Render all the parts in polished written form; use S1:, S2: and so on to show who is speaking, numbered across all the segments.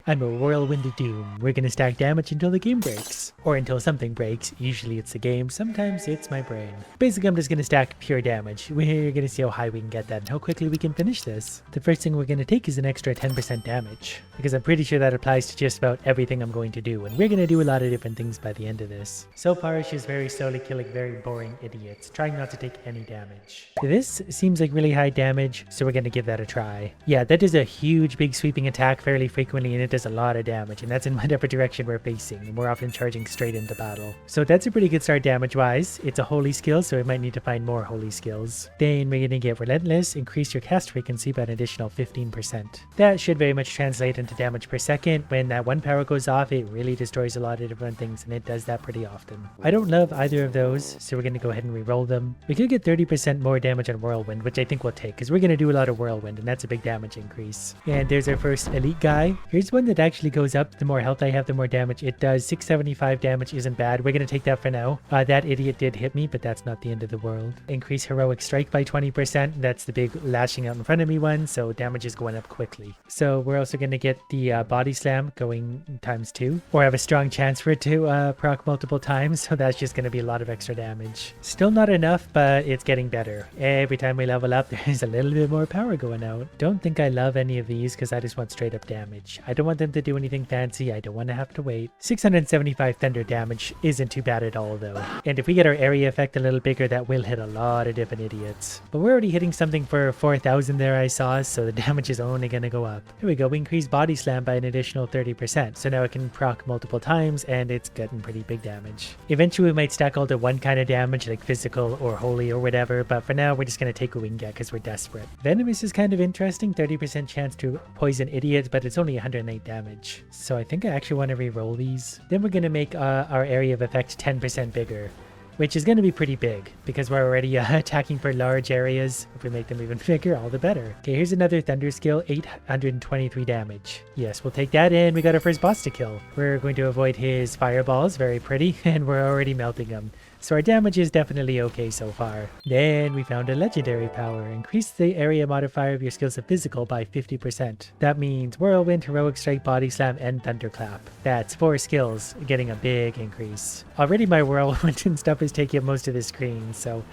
S1: I'm a Whirlwind of Doom. We're gonna stack damage until the game breaks. Or until something breaks. Usually it's the game, sometimes it's my brain. Basically, I'm just gonna stack pure damage. We're gonna see how high we can get that and how quickly we can finish this. The first thing we're gonna take is an extra 10% damage, because I'm pretty sure that applies to just about everything I'm going to do, and we're gonna do a lot of different things by the end of this. So far, she's very slowly killing very boring idiots, trying not to take any damage. This seems like really high damage, so we're gonna give that a try. Yeah, that is a huge, big sweeping attack fairly frequently, and it does a lot of damage, and that's in whatever direction we're facing, and we're often charging straight into battle. So that's a pretty good start damage-wise. It's a holy skill, so we might need to find more holy skills. Then we're gonna get Relentless, increase your cast frequency by an additional 15%. That should very much translate into damage per second. When that one power goes off, it really destroys a lot of different things, and it does that pretty often. I don't love either of those, so we're gonna go ahead and re-roll them. We could get 30% more damage on Whirlwind, which I think we'll take, because we're gonna do a lot of Whirlwind, and that's a big damage increase. And there's our first elite guy. Here's one that actually goes up. The more health I have, the more damage it does. 675 damage isn't bad. We're gonna take that for now. That idiot did hit me, but that's not the end of the world. Increase heroic strike by 20%. That's the big lashing out in front of me one, so damage is going up quickly. So we're also gonna get the body slam going ×2, or have a strong chance for it to proc multiple times, so that's just gonna be a lot of extra damage. Still not enough, but it's getting better. Every time we level up, there's a little bit more power going out. Don't think I love any of these, because I just want straight up damage. I don't want them to do anything fancy. I don't want to have to wait. 675 thunder damage isn't too bad at all though. And if we get our area effect a little bigger, that will hit a lot of different idiots. But we're already hitting something for 4,000 there I saw, so the damage is only going to go up. Here we go. We increased body slam by an additional 30%. So now it can proc multiple times, and it's getting pretty big damage. Eventually we might stack all to one kind of damage, like physical or holy or whatever, but for now we're just going to take what we can get because we're desperate. Venomous is kind of interesting. 30% chance to poison idiots, but it's only 108 damage. So I think I actually want to re-roll these. Then we're going to make our area of effect 10% bigger, which is going to be pretty big because we're already attacking for large areas. If we make them even bigger, all the better. Okay, here's another thunder skill, 823 damage. Yes, we'll take that in. We got our first boss to kill. We're going to avoid his fireballs, very pretty, and we're already melting them. So our damage is definitely okay so far. Then we found a legendary power. Increase the area modifier of your skills of physical by 50%. That means Whirlwind, Heroic Strike, Body Slam, and Thunderclap. That's 4 skills, getting a big increase. Already my Whirlwind and stuff is taking up most of the screen, so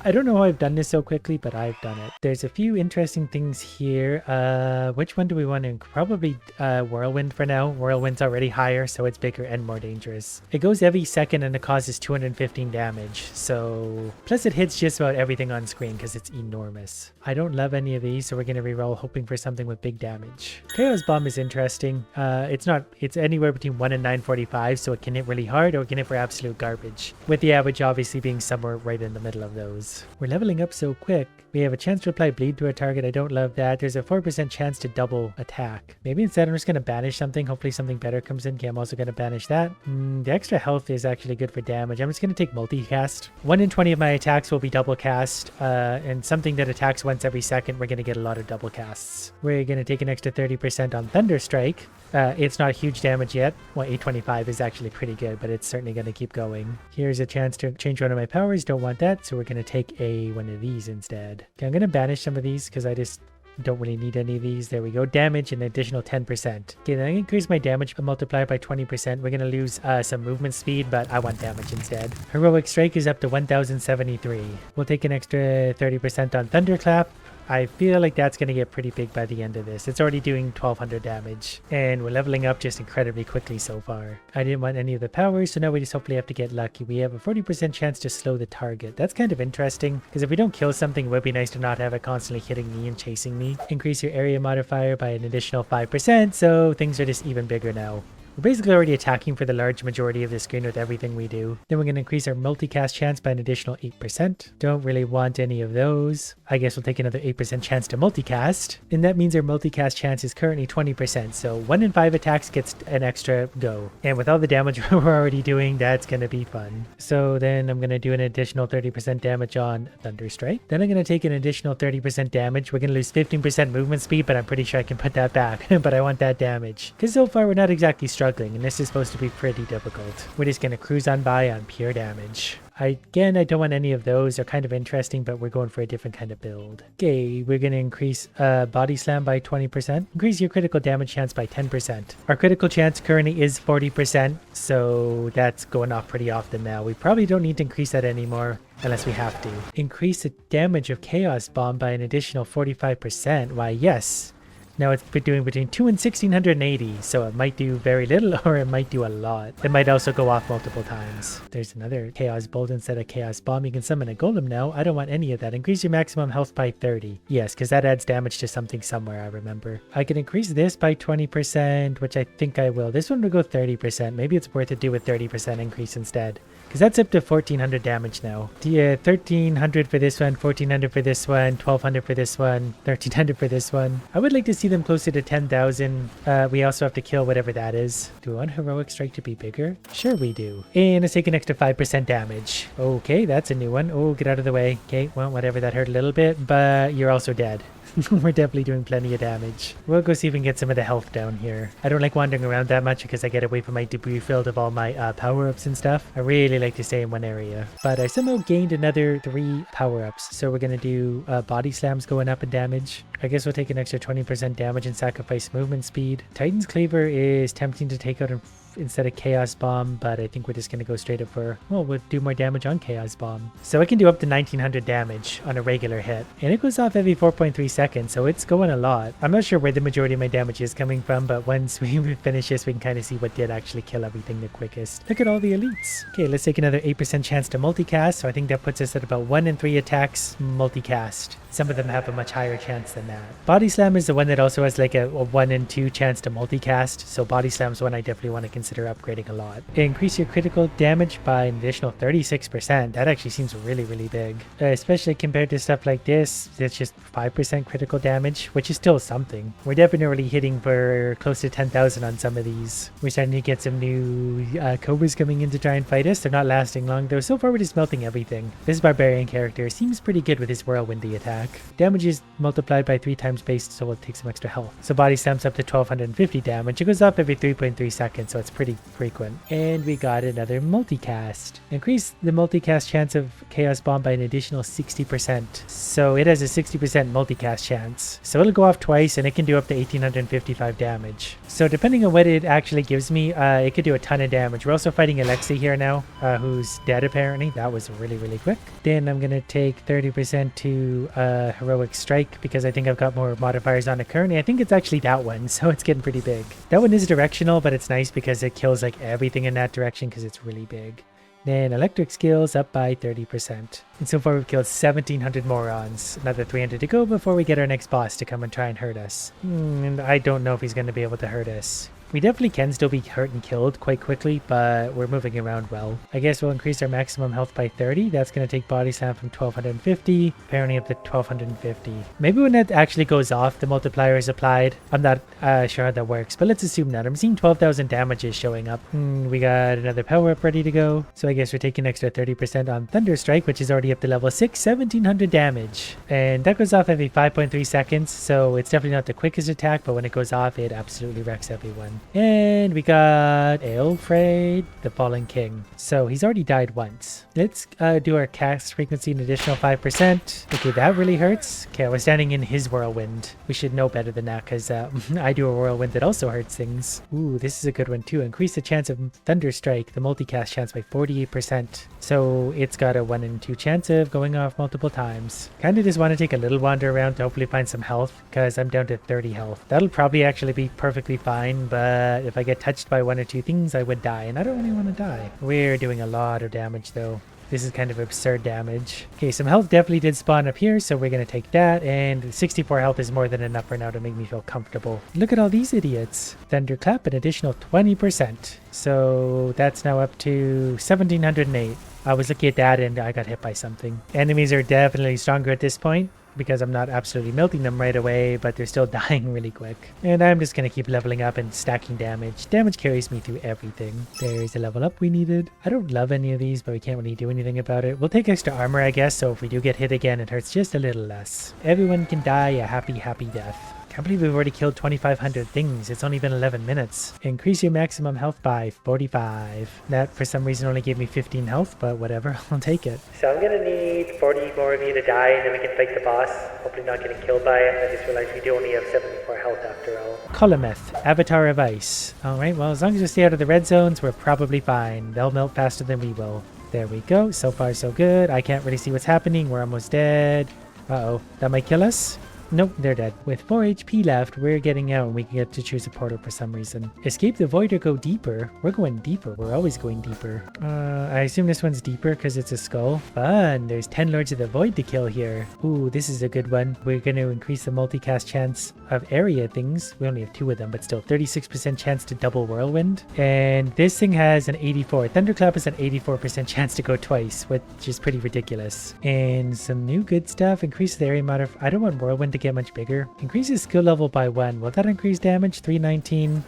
S1: I don't know how I've done this so quickly, but I've done it. There's a few interesting things here. Which one do we want to? Probably Whirlwind for now. Whirlwind's already higher, so it's bigger and more dangerous. It goes every second and it causes 215 damage. So, plus it hits just about everything on screen because it's enormous. I don't love any of these, so we're going to reroll hoping for something with big damage. Chaos Bomb is interesting. It's anywhere between 1 and 945, so it can hit really hard or it can hit for absolute garbage. With the average obviously being somewhere right in the middle of those. We're leveling up so quick. We have a chance to apply bleed to a target. I don't love that. There's a 4% chance to double attack. Maybe instead I'm just going to banish something. Hopefully something better comes in. Okay, I'm also going to banish that. The extra health is actually good for damage. I'm just going to take multicast. 1 in 20 of my attacks will be double cast. And something that attacks once every second, we're going to get a lot of double casts. We're going to take an extra 30% on Thunder Strike. It's not huge damage yet. Well, 825 is actually pretty good, but it's certainly going to keep going. Here's a chance to change one of my powers. Don't want that, so we're going to take one of these instead. Okay, I'm going to banish some of these because I just don't really need any of these. There we go. Damage an additional 10%. Okay, then I increase my damage multiplier by 20%. We're going to lose some movement speed, but I want damage instead. Heroic Strike is up to 1073. We'll take an extra 30% on Thunderclap. I feel like that's going to get pretty big by the end of this. It's already doing 1200 damage, and we're leveling up just incredibly quickly so far. I didn't want any of the powers, so now we just hopefully have to get lucky. We have a 40% chance to slow the target. That's kind of interesting, because if we don't kill something, it would be nice to not have it constantly hitting me and chasing me. Increase your area modifier by an additional 5%, so things are just even bigger now. We're basically already attacking for the large majority of the screen with everything we do. Then we're going to increase our multicast chance by an additional 8%. Don't really want any of those. I guess we'll take another 8% chance to multicast. And that means our multicast chance is currently 20%. So 1 in 5 attacks gets an extra go. And with all the damage we're already doing, that's going to be fun. So then I'm going to do an additional 30% damage on Thunder Strike. Then I'm going to take an additional 30% damage. We're going to lose 15% movement speed, but I'm pretty sure I can put that back. But I want that damage. Because so far we're not exactly struggling, and this is supposed to be pretty difficult. We're just going to cruise on by on pure damage. Again, I don't want any of those. They're kind of interesting, but we're going for a different kind of build. Okay, we're going to increase body slam by 20%. Increase your critical damage chance by 10%. Our critical chance currently is 40%, so that's going off pretty often now. We probably don't need to increase that anymore unless we have to. Increase the damage of Chaos Bomb by an additional 45%. Why, yes. Now it's doing between 2 and 1680, so it might do very little or it might do a lot. It might also go off multiple times. There's another Chaos Bolt instead of Chaos Bomb. You can summon a Golem now. I don't want any of that. Increase your maximum health by 30. Yes, because that adds damage to something somewhere, I remember. I can increase this by 20%, which I think I will. This one will go 30%. Maybe it's worth it to do a 30% increase instead. Because that's up to 1400 damage now. Yeah, 1300 for this one, 1400 for this one, 1200 for this one, 1300 for this one. I would like to see them closer to 10,000. We also have to kill whatever that is. Do we want Heroic Strike to be bigger? Sure we do. And let's take an extra 5% damage. Okay, that's a new one. Oh, get out of the way. Okay, well, whatever, that hurt a little bit, but you're also dead. We're definitely doing plenty of damage. We'll go see if we can get some of the health down here. I don't like wandering around that much because I get away from my debris field of all my power-ups and stuff. I really like to stay in one area. But I somehow gained another 3 power-ups. So we're going to do body slams going up in damage. I guess we'll take an extra 20% damage and sacrifice movement speed. Titan's Cleaver is tempting to take out instead of Chaos Bomb, but I think we're just going to go straight up for, well, we'll do more damage on Chaos Bomb. So I can do up to 1900 damage on a regular hit, and it goes off every 4.3 seconds, so it's going a lot. I'm not sure where the majority of my damage is coming from, but once we finish this, we can kind of see what did actually kill everything the quickest. Look at all the elites. Okay, let's take another 8% chance to multicast, so I think that puts us at about 1 in 3 attacks multicast. Some of them have a much higher chance than that. Body Slam is the one that also has like a 1 in 2 chance to multicast, so Body Slam's one I definitely want to consider upgrading a lot. Increase your critical damage by an additional 36%. That actually seems really, really big. Especially compared to stuff like this, it's just 5% critical damage, which is still something. We're definitely hitting for close to 10,000 on some of these. We're starting to get some new Cobras coming in to try and fight us. They're not lasting long though. So far we're just melting everything. This Barbarian character seems pretty good with his whirlwindy attack. Damage is multiplied by 3 times base, so we'll take some extra health. So Body Slam's up to 1250 damage. It goes up every 3.3 seconds, so it's pretty frequent. And we got another multicast. Increase the multicast chance of Chaos Bomb by an additional 60%. So it has a 60% multicast chance. So it'll go off twice and it can do up to 1855 damage. So depending on what it actually gives me, it could do a ton of damage. We're also fighting Alexei here now, who's dead apparently. That was really, really quick. Then I'm going to take 30% to Heroic Strike because I think I've got more modifiers on it currently. I think it's actually that one, so it's getting pretty big. That one is directional, but it's nice because it kills like everything in that direction because it's really big. Then Electric Skills up by 30%. And so far we've killed 1700 morons. Another 300 to go before we get our next boss to come and try and hurt us. And I don't know if he's going to be able to hurt us. We definitely can still be hurt and killed quite quickly, but we're moving around well. I guess we'll increase our maximum health by 30. That's going to take Body Slam from 1250, apparently up to 1250. Maybe when that actually goes off, the multiplier is applied. I'm not sure how that works, but let's assume that. I'm seeing 12,000 damages showing up. We got another power up ready to go. So I guess we're taking an extra 30% on Thunder Strike, which is already up to level 6, 1700 damage. And that goes off every 5.3 seconds, so it's definitely not the quickest attack, but when it goes off, it absolutely wrecks everyone. And we got Aelfred, the Fallen King. So he's already died once. Let's do our cast frequency an additional 5%. Okay, that really hurts. Okay, I was standing in his whirlwind. We should know better than that because I do a whirlwind that also hurts things. Ooh, this is a good one too. Increase the chance of Thunder Strike, the multicast chance by 48%. So it's got a 1 in 2 chance of going off multiple times. Kind of just want to take a little wander around to hopefully find some health because I'm down to 30 health. That'll probably actually be perfectly fine, but if I get touched by 1 or 2 things, I would die, and I don't really want to die. We're doing a lot of damage though. This is kind of absurd damage. Okay, some health definitely did spawn up here, so we're going to take that, and 64 health is more than enough for now to make me feel comfortable. Look at all these idiots. Thunderclap, an additional 20%. So that's now up to 1708. I was looking at that and I got hit by something. Enemies are definitely stronger at this point, because I'm not absolutely melting them right away, but they're still dying really quick. And I'm just going to keep leveling up and stacking damage. Damage carries me through everything. There's a level up we needed. I don't love any of these, but we can't really do anything about it. We'll take extra armor, I guess, so if we do get hit again, it hurts just a little less. Everyone can die a happy, happy death. Can't believe we've already killed 2,500 things. It's only been 11 minutes. Increase your maximum health by 45. That for some reason only gave me 15 health, but whatever, I'll take it. So I'm gonna need 40 more of you to die and then we can fight the boss. Hopefully not getting killed by it. I just realized we do only have 74 health after all. Colometh, Avatar of Ice. Alright, well as long as we stay out of the red zones, we're probably fine. They'll melt faster than we will. There we go. So far so good. I can't really see what's happening. We're almost dead. Uh-oh. That might kill us? Nope, they're dead. With 4 HP left, we're getting out and we can get to choose a portal for some reason. Escape the void or go deeper? We're going deeper. We're always going deeper. I assume this one's deeper because it's a skull. Fun! There's 10 Lords of the Void to kill here. Ooh, this is a good one. We're going to increase the multicast chance of area things. We only have 2 of them, but still 36% chance to double Whirlwind. And this thing has an 84. Thunderclap has an 84% chance to go twice, which is pretty ridiculous. And some new good stuff. Increase the area mod. I don't want Whirlwind to get much bigger. Increases skill level by 1. Will that increase damage? 319?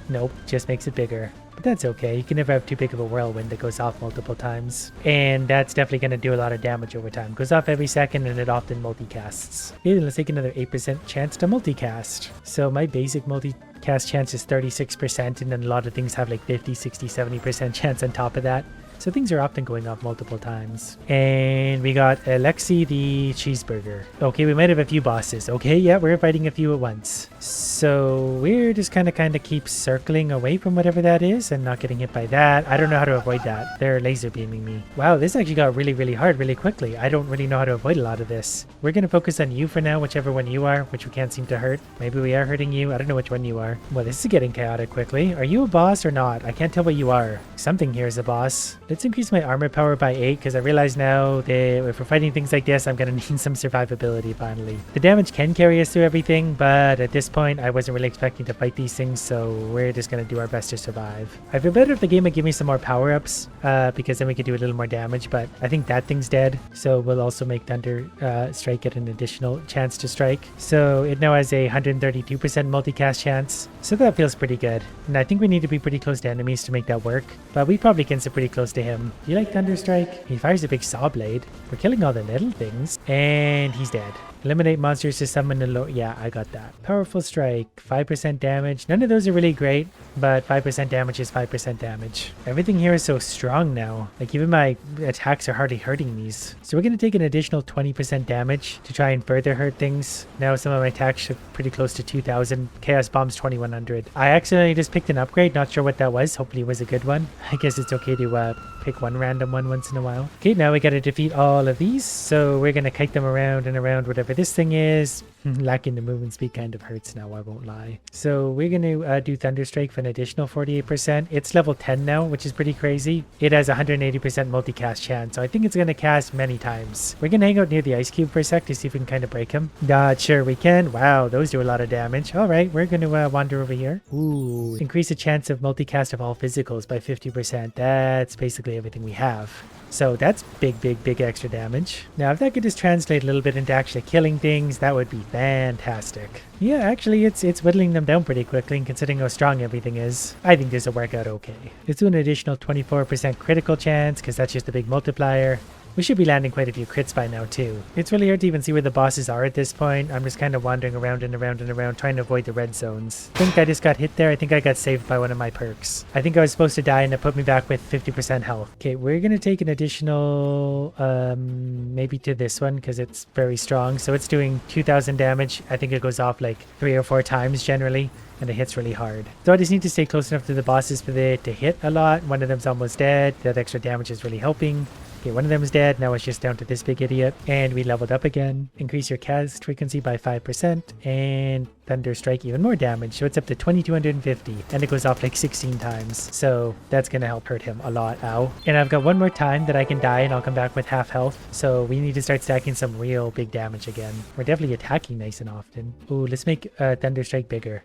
S1: Nope, just makes it bigger. But that's okay. You can never have too big of a whirlwind that goes off multiple times. And that's definitely going to do a lot of damage over time. Goes off every second and it often multicasts. Okay, then let's take another 8% chance to multicast. So my basic multicast chance is 36% and then a lot of things have like 50, 60, 70% chance on top of that. So things are often going off multiple times. And we got Alexi the cheeseburger. Okay, we might have a few bosses. Okay, yeah, we're fighting a few at once. So we're just kind of keep circling away from whatever that is and not getting hit by that. I don't know how to avoid that. They're laser beaming me. Wow, this actually got really, really hard really quickly. I don't really know how to avoid a lot of this. We're going to focus on you for now, whichever one you are, which we can't seem to hurt. Maybe we are hurting you. I don't know which one you are. Well, this is getting chaotic quickly. Are you a boss or not? I can't tell what you are. Something here is a boss. Let's increase my armor power by 8 because I realize now that if we're fighting things like this, I'm going to need some survivability finally. The damage can carry us through everything, but at this point, I wasn't really expecting to fight these things, so we're just going to do our best to survive. I feel better if the game would give me some more power-ups because then we could do a little more damage, but I think that thing's dead, so we'll also make Thunder Strike get an additional chance to strike. So it now has a 132% multicast chance, so that feels pretty good. And I think we need to be pretty close to enemies to make that work, but we probably can sit pretty close to him. Do you like Thunder Strike? He fires a big saw blade. We're killing all the little things. And he's dead. Eliminate monsters to summon the low. Yeah, I got that. Powerful Strike. 5% damage. None of those are really great, but 5% damage is 5% damage. Everything here is so strong now. Like even my attacks are hardly hurting these. So we're going to take an additional 20% damage to try and further hurt things. Now some of my attacks are pretty close to 2,000. Chaos Bomb's 2,100. I accidentally just picked an upgrade. Not sure what that was. Hopefully it was a good one. I guess it's okay to pick one random one once in a while. Okay, now we got to defeat all of these. So we're going to kite them around and around whatever this thing is. Lacking the movement speed kind of hurts now, I won't lie. So we're going to do Thunder Strike for an additional 48%. It's level 10 now, which is pretty crazy. It has 180% multicast chance, so I think it's going to cast many times. We're going to hang out near the ice cube for a sec to see if we can kind of break him. Not sure we can. Wow, those do a lot of damage. All right, we're going to wander over here. Ooh, increase the chance of multicast of all physicals by 50%. That's basically everything we have. So that's big extra damage. Now, if that could just translate a little bit into actually killing things, that would be fantastic. Yeah, actually, it's whittling them down pretty quickly, and considering how strong everything is, I think this will work out okay. Let's do an additional 24% critical chance, because that's just a big multiplier. We should be landing quite a few crits by now too. It's really hard to even see where the bosses are at this point. I'm just kind of wandering around and around and around trying to avoid the red zones. I think I just got hit there. I think I got saved by one of my perks. I think I was supposed to die and it put me back with 50% health. Okay, we're going to take an additional maybe to this one because it's very strong. So it's doing 2,000 damage. I think it goes off like 3 or 4 times generally. And it hits really hard. So I just need to stay close enough to the bosses for it to hit a lot. One of them's almost dead. That extra damage is really helping. Okay, one of them is dead. Now it's just down to this big idiot. And we leveled up again. Increase your cast frequency by 5%. And Thunder Strike even more damage. So it's up to 2,250. And it goes off like 16 times. So that's going to help hurt him a lot. Ow. And I've got one more time that I can die and I'll come back with half health. So we need to start stacking some real big damage again. We're definitely attacking nice and often. Ooh, let's make Thunder Strike bigger.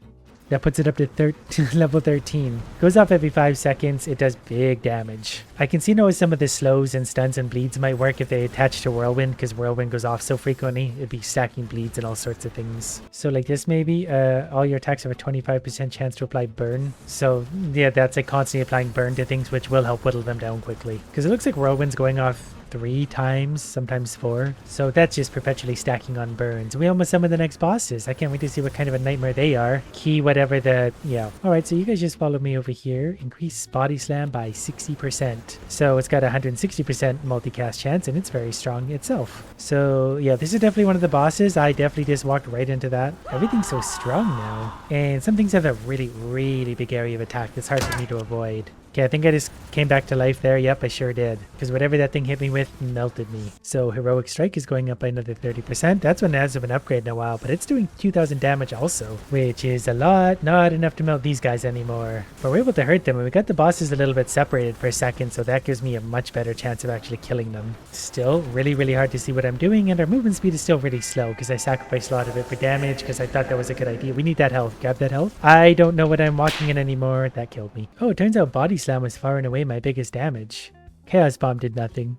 S1: That puts it up to level 13. Goes off every 5 seconds. It does big damage. I can see now some of the slows and stuns and bleeds might work if they attach to Whirlwind, because Whirlwind goes off so frequently. It'd be stacking bleeds and all sorts of things. So like this maybe, all your attacks have a 25% chance to apply burn. So yeah, that's like constantly applying burn to things, which will help whittle them down quickly. Because it looks like Whirlwind's going off 3 times, sometimes 4. So that's just perpetually stacking on burns. We almost summon the next bosses. I can't wait to see what kind of a nightmare they are. Key whatever the, yeah. Alright, so you guys just follow me over here. Increase body slam by 60%. So it's got a 160% multicast chance and it's very strong itself. So yeah, this is definitely one of the bosses. I definitely just walked right into that. Everything's so strong now. And some things have a really, really big area of attack that's hard for me to avoid. Okay, I think I just came back to life there. Yep, I sure did. Because whatever that thing hit me with melted me. So Heroic Strike is going up by another 30%. That's one that hasn't been upgraded in a while, but it's doing 2,000 damage also, which is a lot. Not enough to melt these guys anymore. But we're able to hurt them, and we got the bosses a little bit separated for a second, so that gives me a much better chance of actually killing them. Still, really, really hard to see what I'm doing, and our movement speed is still really slow because I sacrificed a lot of it for damage because I thought that was a good idea. We need that health. Grab that health. I don't know what I'm walking in anymore. That killed me. Oh, it turns out Body Slam was far and away my biggest damage. Chaos Bomb did nothing.